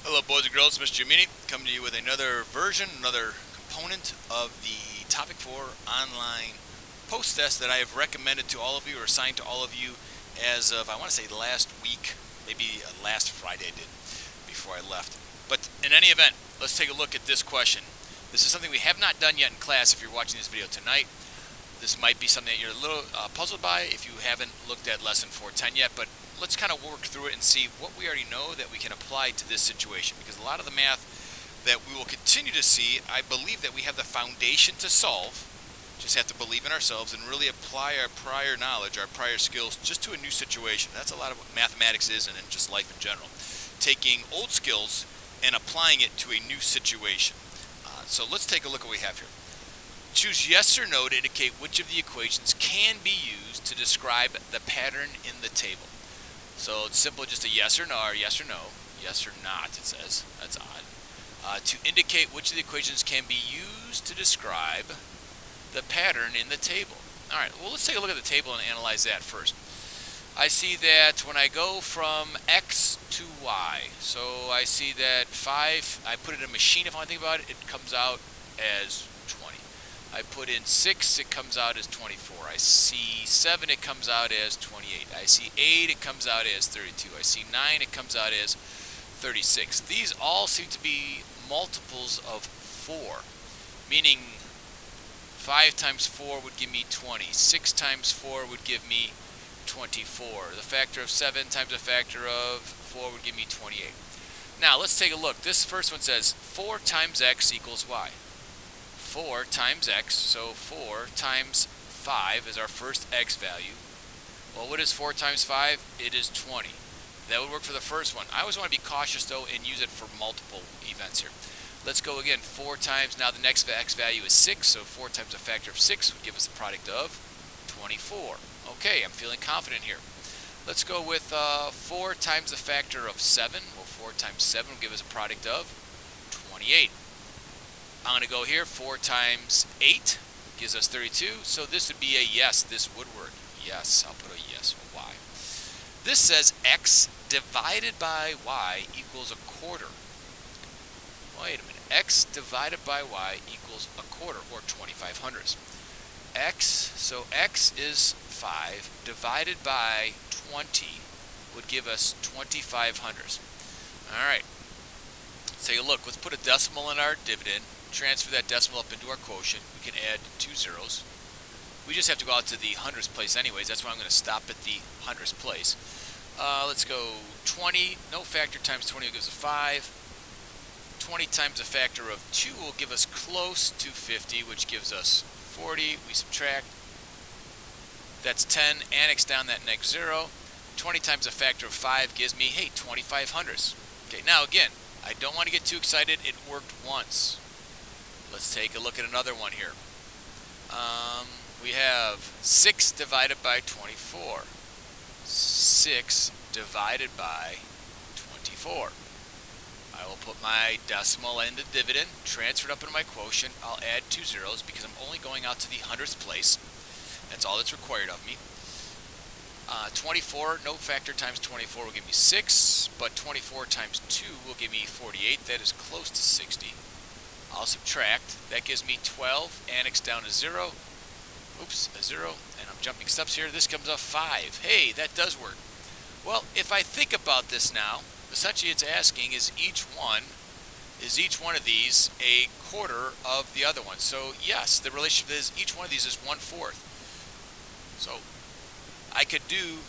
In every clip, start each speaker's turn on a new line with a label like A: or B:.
A: Hello boys and girls, Mr. Giamini coming to you with another version, another component of the Topic 4 online post test that I have recommended to all of you or assigned to all of you as of, I want to say last week, maybe last Friday I did before I left. But in any event, let's take a look at this question. This is something we have not done yet in class if you're watching this video tonight. This might be something that you're a little puzzled by if you haven't looked at lesson 410 yet, but let's kind of work through it and see what we already know that we can apply to this situation, because a lot of the math that we will continue to see, I believe that we have the foundation to solve. Just have to believe in ourselves and really apply our prior knowledge, our prior skills just to a new situation. That's a lot of what mathematics is, and in just life in general. Taking old skills and applying it to a new situation. So let's take a look at what we have here. Choose yes or no to indicate which of the equations can be used to describe the pattern in the table. So it's simple, just a yes or no, yes or not, it says. That's odd. To indicate which of the equations can be used to describe the pattern in the table. All right, well, let's take a look at the table and analyze that first. I see that when I go from x to y, so I see that 5, I put it in a machine if I want to think about it, it comes out as 20. I put in 6, it comes out as 24. I see 7, it comes out as 28. I see 8, it comes out as 32. I see 9, it comes out as 36. These all seem to be multiples of 4, meaning 5 times 4 would give me 20. 6 times 4 would give me 24. The factor of 7 times a factor of 4 would give me 28. Now, let's take a look. This first one says 4 times x equals y. 4 times x, so 4 times 5 is our first x value. Well, what is 4 times 5? It is 20. That would work for the first one. I always want to be cautious, though, and use it for multiple events here. Let's go again. 4 times, now the next x value is 6, so 4 times a factor of 6 would give us a product of 24. Okay, I'm feeling confident here. Let's go with 4 times the factor of 7. Well, 4 times 7 will give us a product of 28. I'm going to go here, 4 times 8 gives us 32, so this would be a yes, this would work. Yes, I'll put a yes or y. This says x divided by y equals a quarter. Wait a minute, x divided by y equals a quarter, or 25/100ths. So x is 5 divided by 20 would give us 25/100ths. Alright, let's take a look. Let's put a decimal in our dividend. Transfer that decimal up into our quotient. We can add 2 zeros. We just have to go out to the hundredths place anyways. That's why I'm going to stop at the hundredths place. Let's go 20. No factor times 20 will give us a 5. 20 times a factor of 2 will give us close to 50, which gives us 40. We subtract. That's 10. Annex down that next 0. 20 times a factor of 5 gives me, hey, 25/100ths. Okay, now again, I don't want to get too excited. It worked once. Let's take a look at another one here. We have 6 divided by 24. 6 divided by 24. I will put my decimal in the dividend, transfer it up into my quotient. I'll add 2 zeros because I'm only going out to the hundredths place. That's all that's required of me. 24, no factor times 24 will give me 6, but 24 times 2 will give me 48. That is close to 60. I'll subtract. That gives me 12. Annex down to 0. Oops, a 0. And I'm jumping steps here. This comes up 5. Hey, that does work. Well, if I think about this now, essentially it's asking, is each one of these a quarter of the other one? So yes, the relationship is each one of these is 1/4. So I could do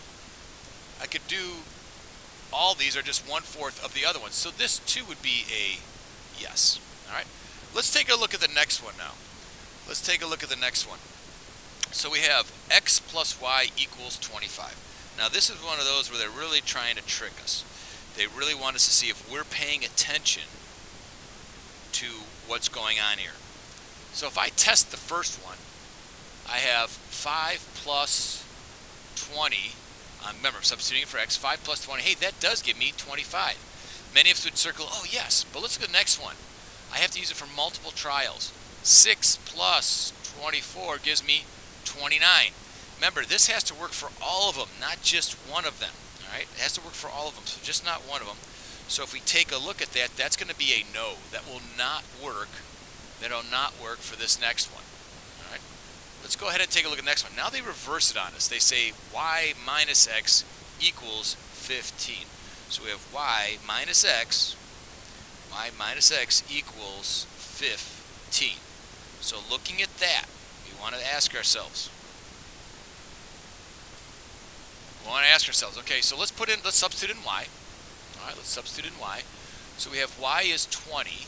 A: all these are just 1/4 of the other one. So this too would be a yes. All right. Let's take a look at the next one now. Let's take a look at the next one. So we have x plus y equals 25. Now this is one of those where they're really trying to trick us. They really want us to see if we're paying attention to what's going on here. So if I test the first one, I have 5 plus 20. Remember, I'm substituting for x. 5 plus 20. Hey, that does give me 25. Many of us would circle, oh yes, but let's look at the next one. I have to use it for multiple trials. 6 plus 24 gives me 29. Remember, this has to work for all of them, not just one of them. All right, it has to work for all of them, so just not one of them. So if we take a look at that, that's going to be a no. That will not work. That will not work for this next one. All right. Let's go ahead and take a look at the next one. Now they reverse it on us. They say y minus x equals 15. So we have y minus x equals 15. So looking at that, we want to ask ourselves. Okay, so let's substitute in y. All right, let's substitute in y. So we have y is 20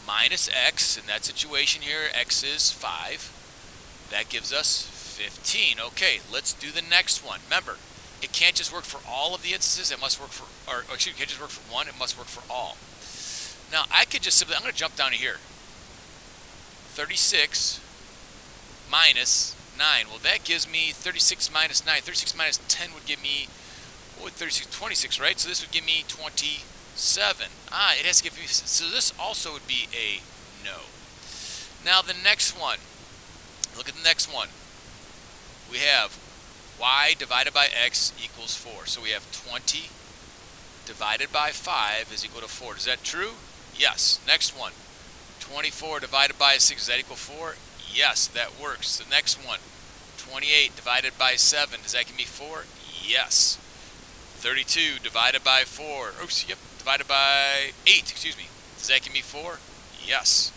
A: minus x. In that situation here, x is 5. That gives us 15. Okay, let's do the next one. Remember, it can't just work for all of the instances. It must work for, it can't just work for one. It must work for all. Now, I could just simply, I'm going to jump down to here. 36 minus 9. Well, that gives me 36 minus 9. 36 minus 10 would give me, what would 36? 26, right? So this would give me 27. It has to give me, so this also would be a no. Now, the next one. Look at the next one. We have y divided by x equals 4. So we have 20 divided by 5 is equal to 4. Is that true? Yes. Next one. 24 divided by 6. Does that equal 4? Yes, that works. The next one. 28 divided by 7. Does that give me 4? Yes. 32 divided by 4. Oops, yep. Divided by 8, excuse me. Does that give me 4? Yes.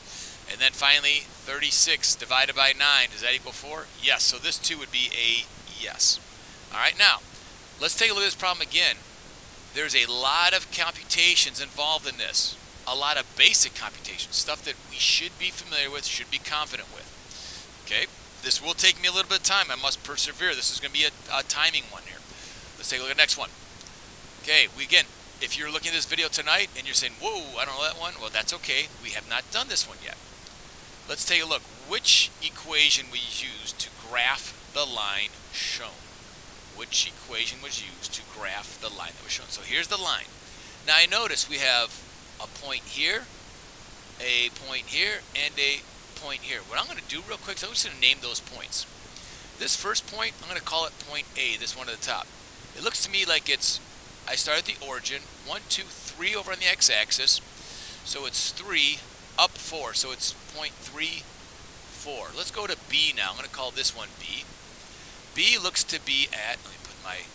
A: And then finally, 36 divided by 9. Does that equal 4? Yes. So this too would be a yes. All right, now, let's take a look at this problem again. There's a lot of computations involved in this. A lot of basic computations, stuff that we should be familiar with, should be confident with. Okay, this will take me a little bit of time. I must persevere. This is going to be a timing one here. Let's take a look at the next one. Okay, again, if you're looking at this video tonight and you're saying, whoa, I don't know that one, well, that's okay. We have not done this one yet. Let's take a look. Which equation we used to graph the line shown? Which equation was used to graph the line that was shown? So here's the line. Now I notice we have a point here, and a point here. What I'm going to do real quick is I'm just going to name those points. This first point, I'm going to call it point A, this one at the top. It looks to me like I start at the origin, 1, 2, 3 over on the x-axis, so it's 3 up 4, so it's point 3, 4. Let's go to B now. I'm going to call this one B. B looks to be at, let me put my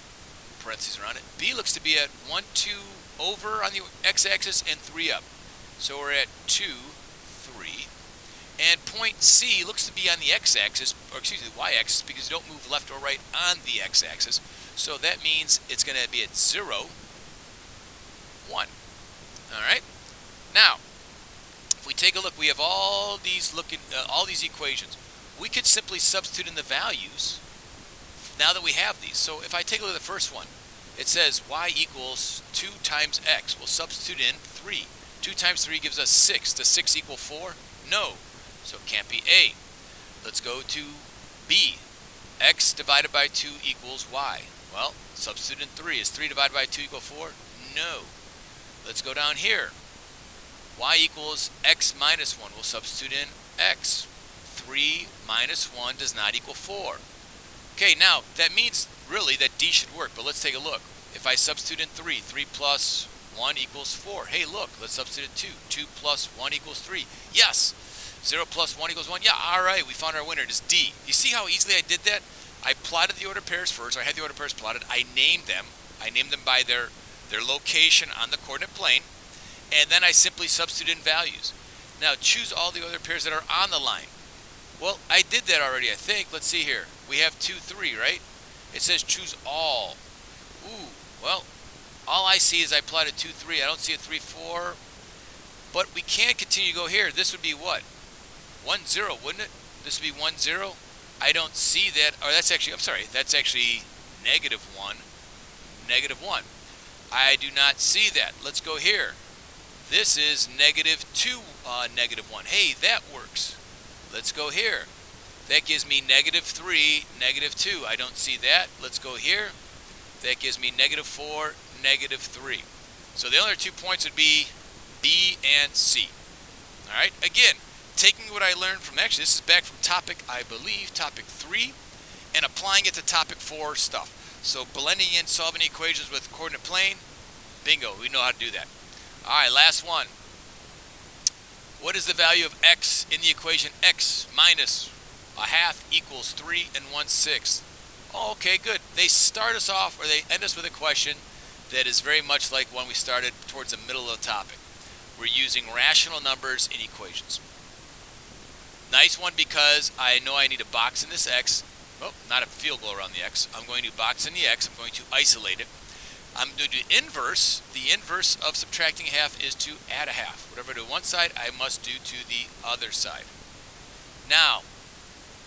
A: parentheses around it, B looks to be at 1, 2 over on the x-axis and 3 up. So we're at 2, 3. And point C looks to be on the x-axis, or excuse me, the y-axis, because you don't move left or right on the x-axis. So that means it's going to be at 0, 1. All right? Now, if we take a look, we have all these equations. We could simply substitute in the values now that we have these. So if I take a look at the first one, it says y equals 2 times x. We'll substitute in 3. 2 times 3 gives us 6. Does 6 equal 4? No. So it can't be A. Let's go to B. X divided by 2 equals y. Well, substitute in 3. Is 3 divided by 2 equal 4? No. Let's go down here. Y equals x minus 1. We'll substitute in x. 3 minus 1 does not equal 4. Okay, now that means really that D should work, but let's take a look. If I substitute in 3, 3 plus 1 equals 4. Hey, look, let's substitute in 2. 2 plus 1 equals 3. Yes! 0 plus 1 equals 1. Yeah, all right, we found our winner. It is D. You see how easily I did that? I plotted the order pairs first. I had the order pairs plotted. I named them. I named them by their location on the coordinate plane. And then I simply substitute in values. Now, choose all the other pairs that are on the line. Well, I did that already, I think. Let's see here. We have 2, 3, right? It says choose all. Ooh, well, all I see is I plotted 2, 3. I don't see a 3, 4. But we can continue to go here. This would be what? 1, 0, wouldn't it? This would be 1, 0. I don't see that. Or that's actually, I'm sorry, that's actually negative 1. Negative 1. I do not see that. Let's go here. This is negative 2, negative 1. Hey, that works. Let's go here. That gives me negative 3, negative 2. I don't see that. Let's go here. That gives me negative 4, negative 3. So the other 2 points would be B and C. All right. Again, taking what I learned from, actually, this is back from topic, I believe, topic 3, and applying it to topic 4 stuff. So blending in solving equations with coordinate plane, Bingo, we know how to do that. All right, last one. What is the value of x in the equation x minus a half equals 3 1/6? Oh, okay, good. They start us off, or they end us with a question that is very much like one we started towards the middle of the topic. We're using rational numbers in equations. Nice one, because I know I need a box in this x. Oh, not a field goal around the x. I'm going to box in the x. I'm going to isolate it. I'm going to do inverse. The inverse of subtracting a half is to add a half. Whatever I do one side, I must do to the other side. Now,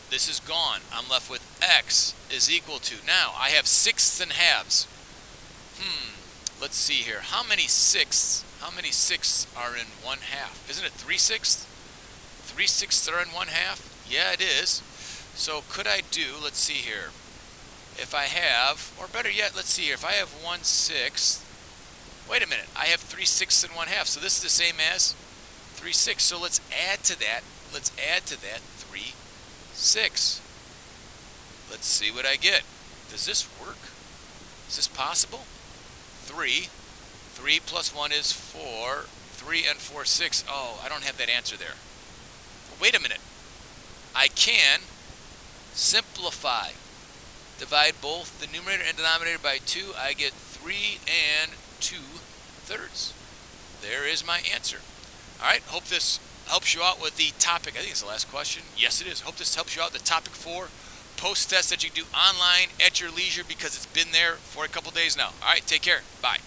A: this is gone. I'm left with x is equal to, now I have sixths and halves. Let's see here. How many sixths are in 1/2? Isn't it 3/6? 3/6 are in 1/2? Yeah, it is. So could I do, let's see here. If I have, or better yet, let's see here. If I have 1/6, wait a minute, I have 3/6 and 1/2. So this is the same as 3/6. So let's add to that. Let's add to that 3/6. Let's see what I get. Does this work? Is this possible? 3 plus 1 is 4. 3 and 4, 6. Oh, I don't have that answer there. Wait a minute. I can simplify. Divide both the numerator and denominator by 2. I get 3 2/3. There is my answer. All right, hope this helps you out with the topic. I think it's the last question. Yes, it is. Hope this helps you out with the topic 4 post test that you can do online at your leisure, because it's been there for a couple days now. All right, take care. Bye.